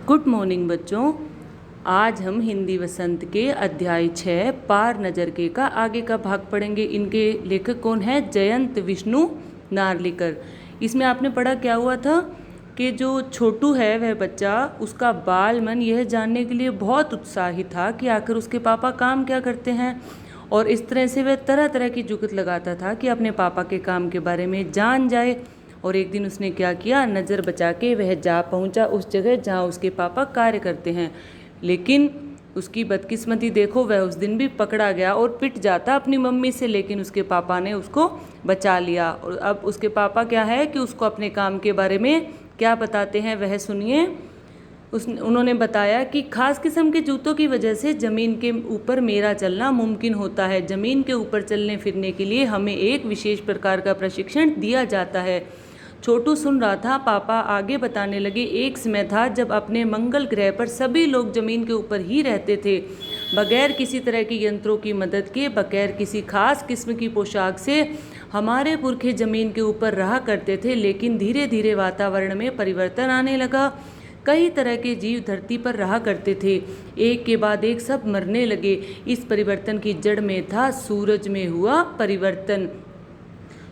Good morning बच्चों। आज हम हिंदी वसंत के अध्याय 6 पार नजर के का आगे का भाग पढ़ेंगे। इनके लेखक कौन है? जयंत विष्णु नार्लिकर। इसमें आपने पढ़ा क्या हुआ था कि जो छोटू है वह बच्चा, उसका बाल मन यह जानने के लिए बहुत उत्साहित था कि आखिर उसके पापा काम क्या करते हैं, और इस तरह से वह तरह तरह की जुगत लगाता था कि अपने पापा के काम के बारे में जान जाए। और एक दिन उसने क्या किया, नज़र बचा के वह जा पहुंचा उस जगह जहां उसके पापा कार्य करते हैं। लेकिन उसकी बदकिस्मती देखो, वह उस दिन भी पकड़ा गया और पिट जाता अपनी मम्मी से, लेकिन उसके पापा ने उसको बचा लिया। और अब उसके पापा क्या है कि उसको अपने काम के बारे में क्या बताते हैं वह सुनिए। उन्होंने बताया कि खास किस्म के जूतों की वजह से ज़मीन के ऊपर मेरा चलना मुमकिन होता है। ज़मीन के ऊपर चलने फिरने के लिए हमें एक विशेष प्रकार का प्रशिक्षण दिया जाता है। छोटू सुन रहा था। पापा आगे बताने लगे, एक समय था जब अपने मंगल ग्रह पर सभी लोग ज़मीन के ऊपर ही रहते थे, बगैर किसी तरह के यंत्रों की मदद के, बगैर किसी खास किस्म की पोशाक से। हमारे पुरखे ज़मीन के ऊपर रहा करते थे, लेकिन धीरे धीरे वातावरण में परिवर्तन आने लगा। कई तरह के जीव धरती पर रहा करते थे, एक के बाद एक सब मरने लगे। इस परिवर्तन की जड़ में था सूरज में हुआ परिवर्तन।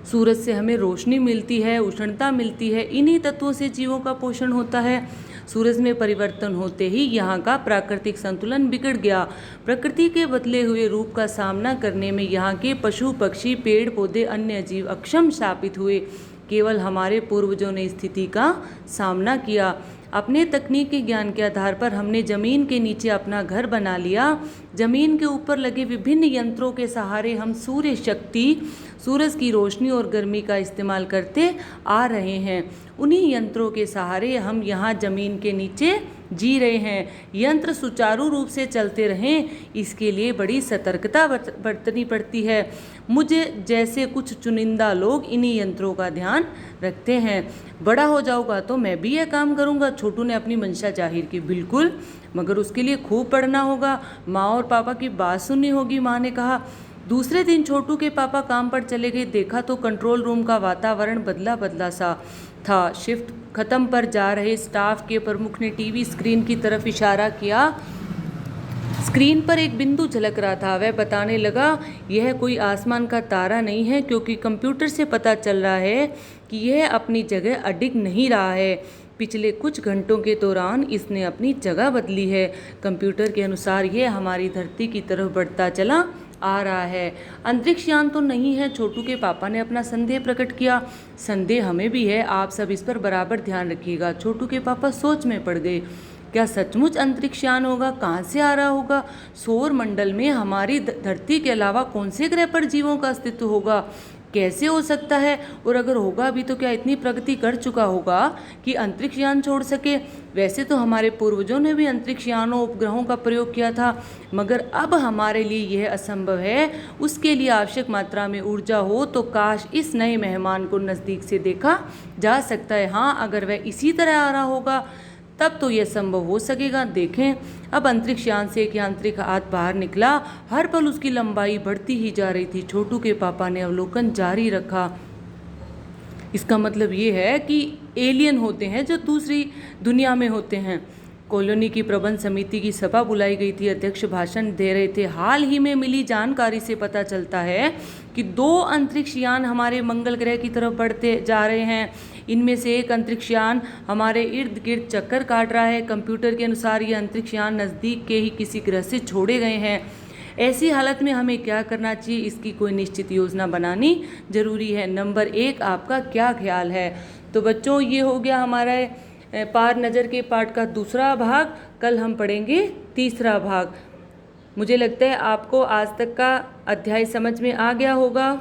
सूरज से हमें रोशनी मिलती है, उष्णता मिलती है, इन्हीं तत्वों से जीवों का पोषण होता है। सूरज में परिवर्तन होते ही यहाँ का प्राकृतिक संतुलन बिगड़ गया। प्रकृति के बदले हुए रूप का सामना करने में यहाँ के पशु पक्षी, पेड़ पौधे, अन्य जीव अक्षम साबित हुए। केवल हमारे पूर्वजों ने स्थिति का सामना किया। अपने तकनीकी ज्ञान के आधार पर हमने ज़मीन के नीचे अपना घर बना लिया। ज़मीन के ऊपर लगे विभिन्न यंत्रों के सहारे हम सूर्य शक्ति, सूरज की रोशनी और गर्मी का इस्तेमाल करते आ रहे हैं। उन्हीं यंत्रों के सहारे हम यहाँ ज़मीन के नीचे जी रहे हैं। यंत्र सुचारू रूप से चलते रहें, इसके लिए बड़ी सतर्कता बरतनी पड़ती है। मुझे जैसे कुछ चुनिंदा लोग इन्हीं यंत्रों का ध्यान रखते हैं। बड़ा हो जाऊंगा तो मैं भी यह काम करूंगा। छोटू ने अपनी मंशा जाहिर की। बिल्कुल, मगर उसके लिए खूब पढ़ना होगा, माँ और पापा की बात सुननी होगी, माँ ने कहा। दूसरे दिन छोटू के पापा काम पर चले गए। देखा तो कंट्रोल रूम का वातावरण बदला बदला सा था। शिफ्ट खत्म पर जा रहे स्टाफ के प्रमुख ने टीवी स्क्रीन की तरफ इशारा किया। स्क्रीन पर एक बिंदु झलक रहा था। वह बताने लगा, यह कोई आसमान का तारा नहीं है, क्योंकि कंप्यूटर से पता चल रहा है कि यह अपनी जगह अडिग नहीं रहा है। पिछले कुछ घंटों के दौरान इसने अपनी जगह बदली है। कंप्यूटर के अनुसार यह हमारी धरती की तरफ बढ़ता चला आ रहा है। अंतरिक्ष यान तो नहीं है, छोटू के पापा ने अपना संदेह प्रकट किया। संदेह हमें भी है, आप सब इस पर बराबर ध्यान रखिएगा। छोटू के पापा सोच में पड़ गए। क्या सचमुच अंतरिक्ष यान होगा? कहाँ से आ रहा होगा? सौर मंडल में हमारी धरती के अलावा कौन से ग्रह पर जीवों का अस्तित्व होगा? कैसे हो सकता है? और अगर होगा भी तो क्या इतनी प्रगति कर चुका होगा कि अंतरिक्ष यान छोड़ सके? वैसे तो हमारे पूर्वजों ने भी अंतरिक्ष यानों उपग्रहों का प्रयोग किया था, मगर अब हमारे लिए यह असंभव है। उसके लिए आवश्यक मात्रा में ऊर्जा हो तो काश इस नए मेहमान को नज़दीक से देखा जा सकता है। हाँ, अगर वह इसी तरह आ रहा होगा तब तो यह संभव हो सकेगा। देखें, अब अंतरिक्ष यान से एक यांत्रिक हाथ बाहर निकला। हर पल उसकी लंबाई बढ़ती ही जा रही थी। छोटू के पापा ने अवलोकन जारी रखा। इसका मतलब ये है कि एलियन होते हैं जो दूसरी दुनिया में होते हैं। कॉलोनी की प्रबंध समिति की सभा बुलाई गई थी। अध्यक्ष भाषण दे रहे थे। हाल ही में मिली जानकारी से पता चलता है कि 2 अंतरिक्ष यान हमारे मंगल ग्रह की तरफ बढ़ते जा रहे हैं। इनमें से एक अंतरिक्ष यान हमारे इर्द गिर्द चक्कर काट रहा है। कंप्यूटर के अनुसार ये अंतरिक्ष यान नज़दीक के ही किसी ग्रह से छोड़े गए हैं। ऐसी हालत में हमें क्या करना चाहिए, इसकी कोई निश्चित योजना बनानी जरूरी है। नंबर 1, आपका क्या ख्याल है? तो बच्चों, ये हो गया हमारा पार नज़र के पाठ का दूसरा भाग। कल हम पढ़ेंगे तीसरा भाग। मुझे लगता है आपको आज तक का अध्याय समझ में आ गया होगा।